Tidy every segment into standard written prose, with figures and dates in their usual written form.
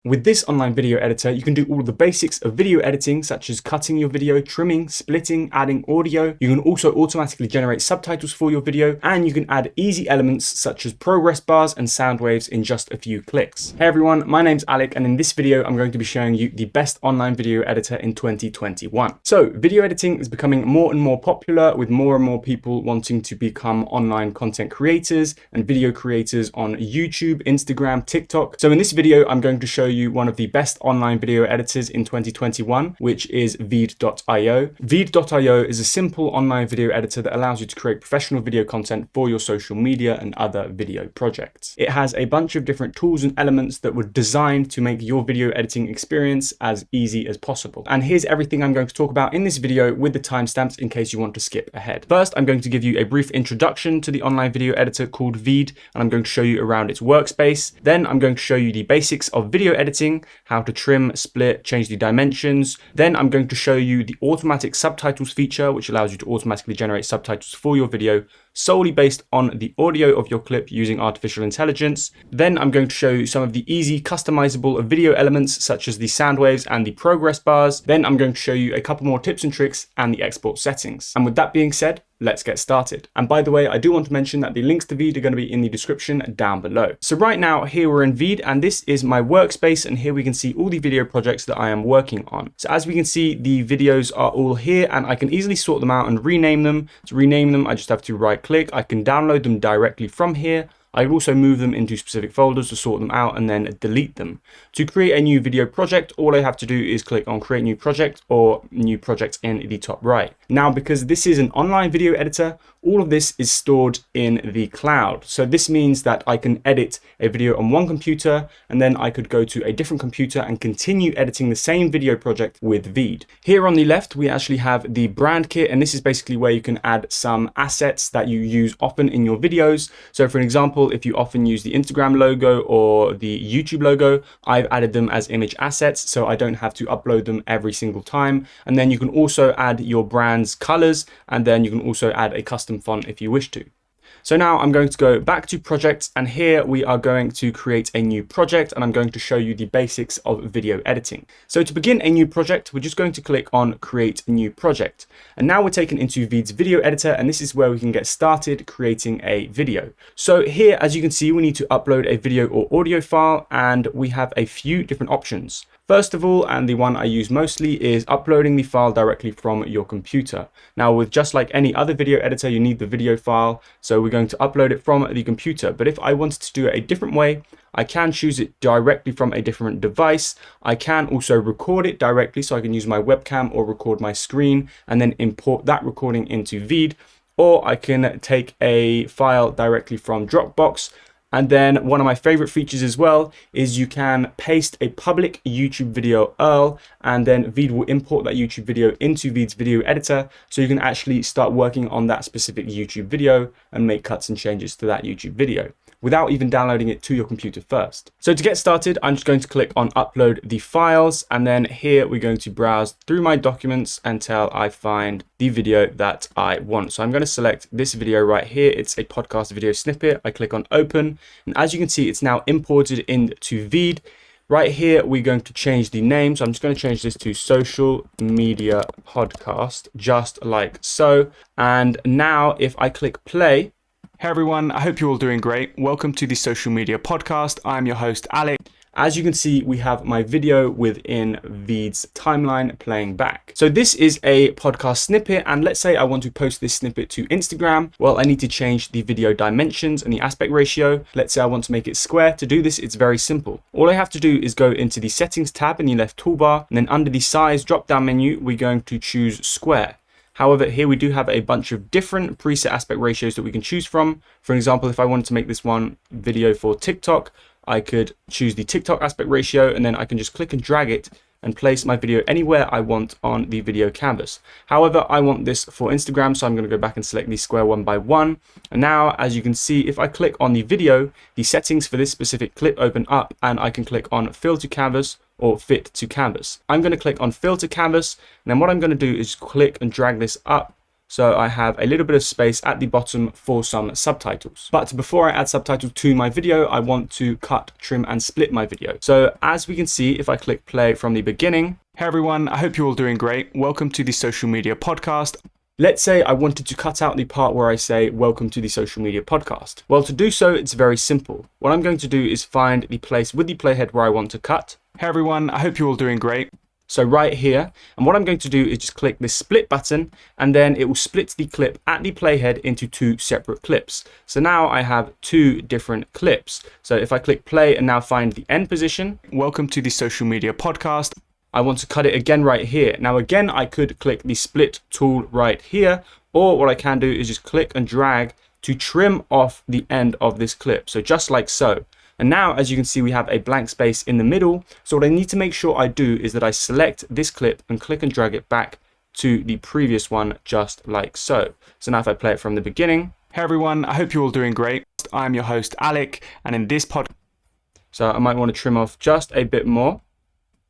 With this online video editor, you can do all of the basics of video editing, such as cutting your video, trimming, splitting, adding audio. You can also automatically generate subtitles for your video, and you can add easy elements such as progress bars and Soundwaves in just a few clicks. Hey everyone, my name's Alec, and in this video, I'm going to be showing you the best online video editor in 2021. So video editing is becoming more and more popular, with more and more people wanting to become online content creators and video creators on YouTube, Instagram, TikTok. So in this video, I'm going to show you one of the best online video editors in 2021, which is Veed.io. Veed.io is a simple online video editor that allows you to create professional video content for your social media and other video projects. It has a bunch of different tools and elements that were designed to make your video editing experience as easy as possible. And here's everything I'm going to talk about in this video with the timestamps in case you want to skip ahead. First, I'm going to give you a brief introduction to the online video editor called Veed, and I'm going to show you around its workspace. Then I'm going to show you the basics of video editing, how to trim, split, change the dimensions. Then I'm going to show you the automatic subtitles feature, which allows you to automatically generate subtitles for your video solely based on the audio of your clip using artificial intelligence. Then I'm going to show you some of the easy customizable video elements such as the Soundwaves and the progress bars. Then I'm going to show you a couple more tips and tricks and the export settings. And with that being said, let's get started. And by the way, I do want to mention that the links to Veed are going to be in the description down below. So right now, here we're in Veed, and this is my workspace, and here we can see all the video projects that I am working on. So as we can see, the videos are all here, and I can easily sort them out and rename them. To rename them, I just have to right click. I can download them directly from here. I can also move them into specific folders to sort them out and then delete them. To create a new video project, all I have to do is click on create new project or new project in the top right. Now, because this is an online video editor, all of this is stored in the cloud. So this means that I can edit a video on one computer, and then I could go to a different computer and continue editing the same video project with Veed. Here on the left, we actually have the brand kit, and this is basically where you can add some assets that you use often in your videos. So for an example, if you often use the Instagram logo or the YouTube logo, I've added them as image assets, so I don't have to upload them every single time. And then you can also add your brand's colors, and then you can also add a custom font if you wish to. So now I'm going to go back to projects, and here we are going to create a new project, and I'm going to show you the basics of video editing. So to begin a new project, we're just going to click on create a new project. And now we're taken into Veed's video editor, and this is where we can get started creating a video. So here, as you can see, we need to upload a video or audio file, and we have a few different options. First of all, and the one I use mostly, is uploading the file directly from your computer. Now, with just like any other video editor, you need the video file, so we're going to upload it from the computer. But if I wanted to do it a different way, I can choose it directly from a different device. I can also record it directly, so I can use my webcam or record my screen and then import that recording into Veed, or I can take a file directly from Dropbox. And then one of my favorite features as well is you can paste a public YouTube video URL, and then Veed will import that YouTube video into Veed's video editor, so you can actually start working on that specific YouTube video and make cuts and changes to that YouTube video without even downloading it to your computer first. So to get started, I'm just going to click on upload the files, and then here we're going to browse through my documents until I find the video that I want. So I'm going to select this video right here. It's a podcast video snippet. I click on open, and as you can see, it's now imported into Veed. Right here, we're going to change the name. So I'm just going to change this to social media podcast, just like so. And now if I click play, hey everyone, I hope you're all doing great. Welcome to the Social Media Podcast. I'm your host, Alec. As you can see, we have my video within Veed's timeline playing back. So this is a podcast snippet, and let's say I want to post this snippet to Instagram. Well, I need to change the video dimensions and the aspect ratio. Let's say I want to make it square. To do this, it's very simple. All I have to do is go into the settings tab in the left toolbar, and then under the size drop-down menu, we're going to choose square. However, here we do have a bunch of different preset aspect ratios that we can choose from. For example, if I wanted to make this one video for TikTok, I could choose the TikTok aspect ratio, and then I can just click and drag it and place my video anywhere I want on the video canvas. However, I want this for Instagram, so I'm going to go back and select the square one by one. And now, as you can see, if I click on the video, the settings for this specific clip open up, and I can click on fill to canvas or fit to canvas. I'm going to click on fill to canvas, and then what I'm going to do is click and drag this up So I have a little bit of space at the bottom for some subtitles. But before I add subtitles to my video, I want to cut, trim, and split my video. So as we can see, if I click play from the beginning. Hey everyone, I hope you're all doing great. Welcome to the Social Media Podcast. Let's say I wanted to cut out the part where I say, welcome to the Social Media Podcast. Well, to do so, it's very simple. What I'm going to do is find the place with the playhead where I want to cut. Hey everyone, I hope you're all doing great. So right here, and what I'm going to do is just click this split button, and then it will split the clip at the playhead into two separate clips. So now I have two different clips. So if I click play and now find the end position, welcome to the Social Media Podcast. I want to cut it again right here. Now again, I could click the split tool right here, or what I can do is just click and drag to trim off the end of this clip. So just like so. And now, as you can see, we have a blank space in the middle. So what I need to make sure I do is that I select this clip and click and drag it back to the previous one, just like so. So now if I play it from the beginning. Hey everyone, I hope you're all doing great. I'm your host, Alec, and in this podcast. So I might want to trim off just a bit more.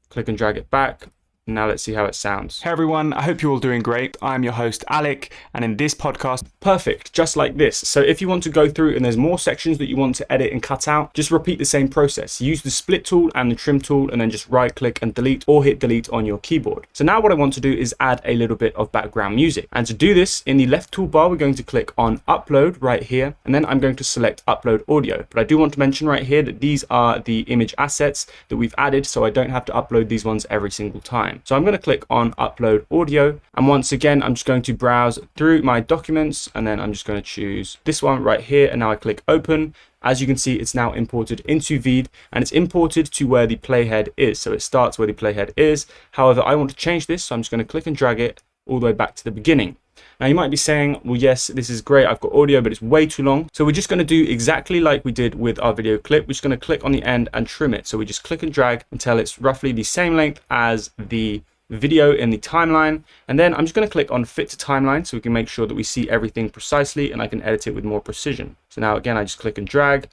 Click and drag it back. Now let's see how it sounds. Hey everyone, I hope you're all doing great. I'm your host, Alec, and in this podcast, perfect, just like this. So if you want to go through and there's more sections that you want to edit and cut out, just repeat the same process. Use the split tool and the trim tool, and then just right click and delete, or hit delete on your keyboard. So now what I want to do is add a little bit of background music. And to do this, in the left toolbar, we're going to click on upload right here, and then I'm going to select upload audio. But I do want to mention right here that these are the image assets that we've added, so I don't have to upload these ones every single time. So I'm going to click on upload audio, and once again I'm just going to browse through my documents, and then I'm just going to choose this one right here, and now I click open. As you can see, it's now imported into Veed, and it's imported to where the playhead is, so it starts where the playhead is. However, I want to change this, so I'm just going to click and drag it all the way back to the beginning. Now you might be saying, well, yes, this is great, I've got audio, but it's way too long. So we're just going to do exactly like we did with our video clip. We're just going to click on the end and trim it. So we just click and drag until it's roughly the same length as the video in the timeline, and then I'm just going to click on fit to timeline so we can make sure that we see everything precisely and I can edit it with more precision. So now again, I just click and drag,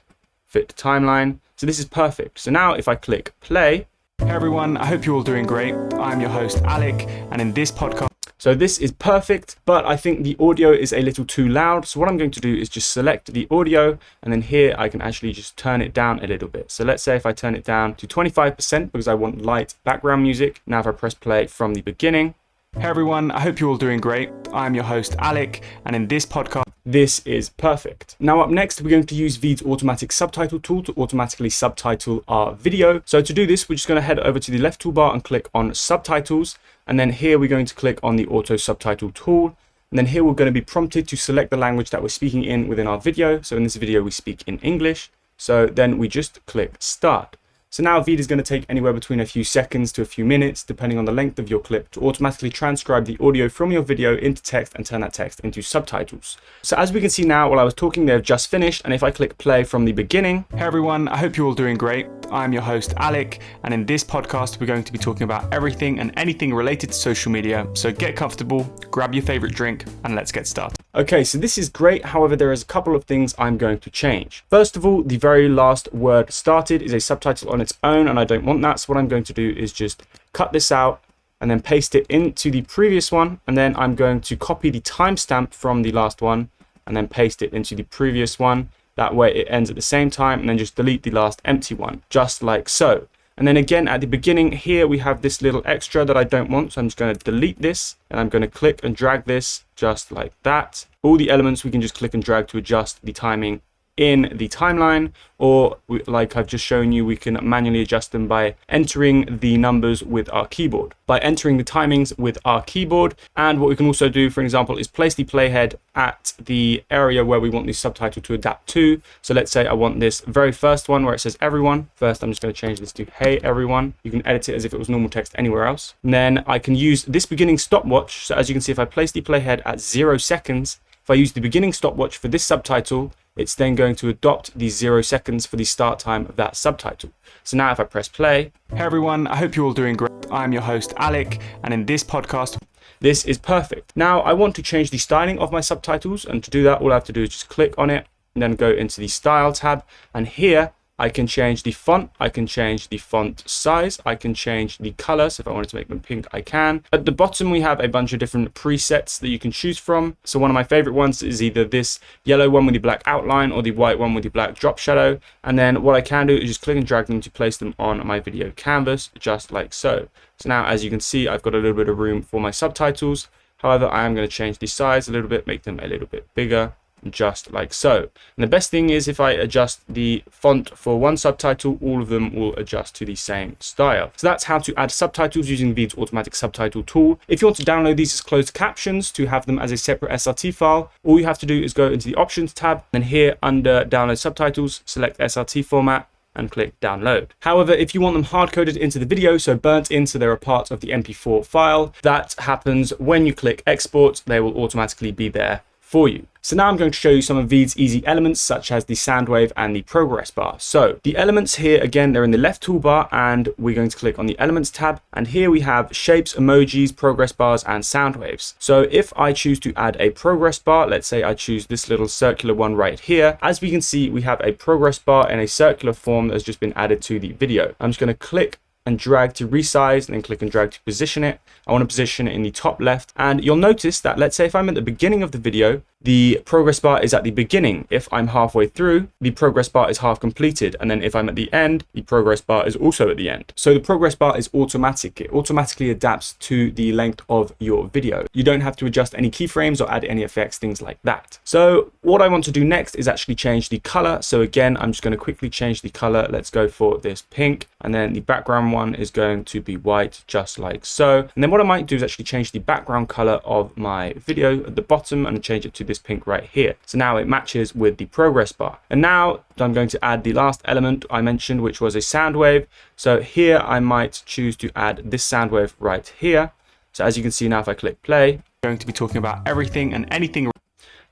fit to timeline. So this is perfect. So now if I click play. Hey everyone, I hope you're all doing great. I'm your host, Alec, and in this podcast, so this is perfect, but I think the audio is a little too loud. So what I'm going to do is just select the audio, and then here I can actually just turn it down a little bit. So let's say if I turn it down to 25% because I want light background music. Now if I press play from the beginning. Hey everyone, I hope you're all doing great. I'm your host, Alec, and in this podcast, this is perfect. Now up next, we're going to use Veed's automatic subtitle tool to automatically subtitle our video. So to do this, we're just going to head over to the left toolbar and click on subtitles. And then here we're going to click on the auto subtitle tool. And then here we're going to be prompted to select the language that we're speaking in within our video. So in this video, we speak in English. So then we just click start. So now Veed is going to take anywhere between a few seconds to a few minutes, depending on the length of your clip, to automatically transcribe the audio from your video into text and turn that text into subtitles. So as we can see now, while I was talking, they've just finished. And if I click play from the beginning. Hey everyone, I hope you're all doing great. I'm your host, Alec, and in this podcast, we're going to be talking about everything and anything related to social media. So get comfortable, grab your favorite drink, and let's get started. Okay, so this is great. However, there is a couple of things I'm going to change. First of all, the very last word started is a subtitle on its own, and I don't want that. So what I'm going to do is just cut this out and then paste it into the previous one. And then I'm going to copy the timestamp from the last one and then paste it into the previous one. That way it ends at the same time, and then just delete the last empty one, just like so. And then again, at the beginning here, we have this little extra that I don't want. So I'm just going to delete this, and I'm going to click and drag this just like that. All the elements we can just click and drag to adjust the timing in the timeline, or like I've just shown you, we can manually adjust them by entering the numbers with our keyboard, by entering the timings with our keyboard. And what we can also do, for example, is place the playhead at the area where we want the subtitle to adapt to. So let's say I want this very first one where it says everyone. First, I'm just going to change this to hey everyone. You can edit it as if it was normal text anywhere else. And then I can use this beginning stopwatch. So as you can see, if I place the playhead at 0 seconds, if I use the beginning stopwatch for this subtitle, it's then going to adopt the 0 seconds for the start time of that subtitle. So now if I press play. Hey everyone, I hope you're all doing great. I'm your host, Alec, and in this podcast, this is perfect. Now I want to change the styling of my subtitles, and to do that, all I have to do is just click on it and then go into the style tab. And here I can change the font, I can change the font size, I can change the color. So if I wanted to make them pink, I can. At the bottom, we have a bunch of different presets that you can choose from. So one of my favorite ones is either this yellow one with the black outline or the white one with the black drop shadow. And then what I can do is just click and drag them to place them on my video canvas, just like so. So now, as you can see, I've got a little bit of room for my subtitles. However, I am going to change the size a little bit, make them a little bit bigger, just like so. And the best thing is if I adjust the font for one subtitle, all of them will adjust to the same style. So that's how to add subtitles using Veed's automatic subtitle tool. If you want to download these as closed captions to have them as a separate SRT file, all you have to do is go into the options tab, and here under download subtitles, select SRT format and click download. However, if you want them hard coded into the video, so burnt in so they're a part of the MP4 file, that happens when you click export. They will automatically be there for you. So now I'm going to show you some of Veed's easy elements, such as the Soundwave and the progress bar. So the elements here, again, they're in the left toolbar, and we're going to click on the elements tab. And here we have shapes, emojis, progress bars, and sound waves. So if I choose to add a progress bar, let's say I choose this little circular one right here. As we can see, we have a progress bar in a circular form that has just been added to the video. I'm just going to click and drag to resize, and then click and drag to position it. I want to position it in the top left, and you'll notice that, let's say if I'm at the beginning of the video, the progress bar is at the beginning. If I'm halfway through, the progress bar is half completed, and then if I'm at the end, the progress bar is also at the end. So the progress bar is automatic. It automatically adapts to the length of your video. You don't have to adjust any keyframes or add any effects, things like that. So what I want to do next is actually change the color. So again, I'm just going to quickly change the color. Let's go for this pink, and then the background one is going to be white, just like so. And then what I might do is actually change the background color of my video at the bottom and change it to this pink right here. So now it matches with the progress bar. And now I'm going to add the last element I mentioned, which was a sound wave. So here I might choose to add this sound wave right here. So as you can see now, if I click play, I'm going to be talking about everything and anything.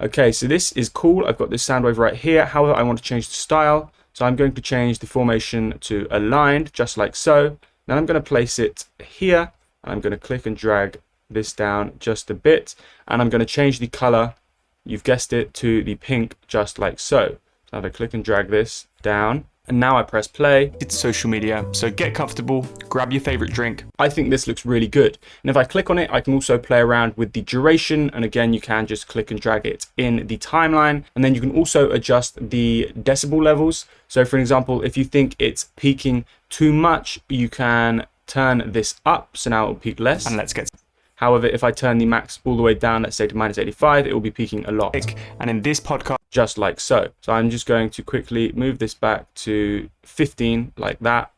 Okay, so this is cool. I've got this sound wave right here. However, I want to change the style. So I'm going to change the formation to aligned, just like so. Then I'm going to place it here, and I'm going to click and drag this down just a bit, and I'm going to change the color, you've guessed it, to the pink, just like so. So if I click and drag this down, and now I press play, it's social media. So get comfortable, grab your favorite drink. I think this looks really good. And if I click on it, I can also play around with the duration. And again, you can just click and drag it in the timeline. And then you can also adjust the decibel levels. So for example, if you think it's peaking too much, you can turn this up. So now it will peak less. And let's get. However, if I turn the max all the way down, let's say to -85, it will be peaking a lot. And in this podcast, just like so. So I'm just going to quickly move this back to 15 like that.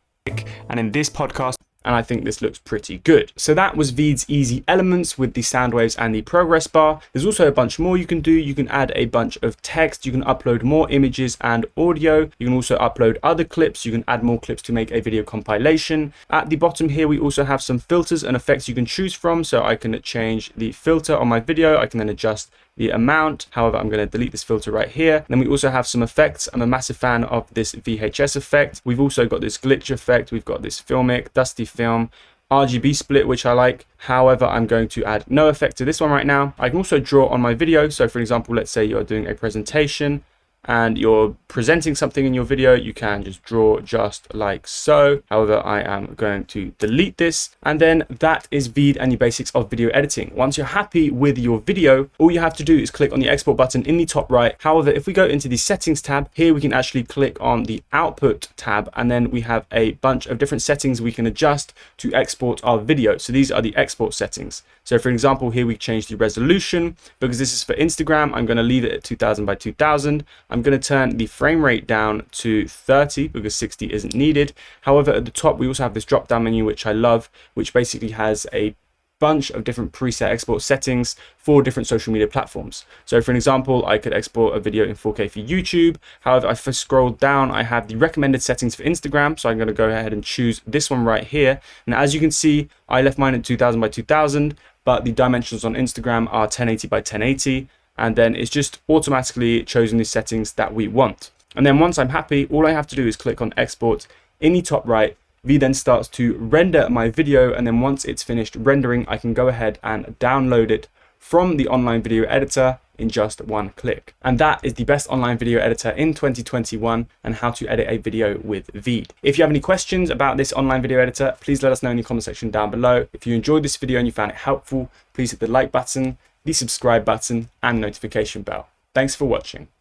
And in this podcast, and I think this looks pretty good. So that was Veed's easy elements with the sound waves and the progress bar. There's also a bunch more you can do. You can add a bunch of text. You can upload more images and audio. You can also upload other clips. You can add more clips to make a video compilation. At the bottom here, we also have some filters and effects you can choose from. So I can change the filter on my video. I can then adjust the amount. However, I'm going to delete this filter right here. And then we also have some effects. I'm a massive fan of this VHS effect. We've also got this glitch effect. We've got this filmic, dusty film, RGB split, which I like. However, I'm going to add no effect to this one right now. I can also draw on my video. So for example, let's say you're doing a presentation and you're presenting something in your video, you can just draw just like so. However, I am going to delete this. And then that is Veed and the basics of video editing. Once you're happy with your video, all you have to do is click on the export button in the top right. However, if we go into the settings tab, here we can actually click on the output tab, and then we have a bunch of different settings we can adjust to export our video. So these are the export settings. So for example, here we change the resolution. Because this is for Instagram, I'm going to leave it at 2000 by 2000. I'm going to turn the frame rate down to 30 because 60 isn't needed. However, at the top, we also have this drop down menu, which I love, which basically has a bunch of different preset export settings for different social media platforms. So for an example, I could export a video in 4K for YouTube. However, if I scroll down, I have the recommended settings for Instagram. So I'm going to go ahead and choose this one right here. And as you can see, I left mine at 2000 by 2000, but the dimensions on Instagram are 1080 by 1080. And then it's just automatically chosen the settings that we want. And then once I'm happy, all I have to do is click on export in the top right. Veed then starts to render my video, and then once it's finished rendering, I can go ahead and download it from the online video editor in just one click. And that is the best online video editor in 2021 and how to edit a video with Veed. If you have any questions about this online video editor, please let us know in the comment section down below. If you enjoyed this video and you found it helpful, please hit the like button, the subscribe button, and notification bell. Thanks for watching.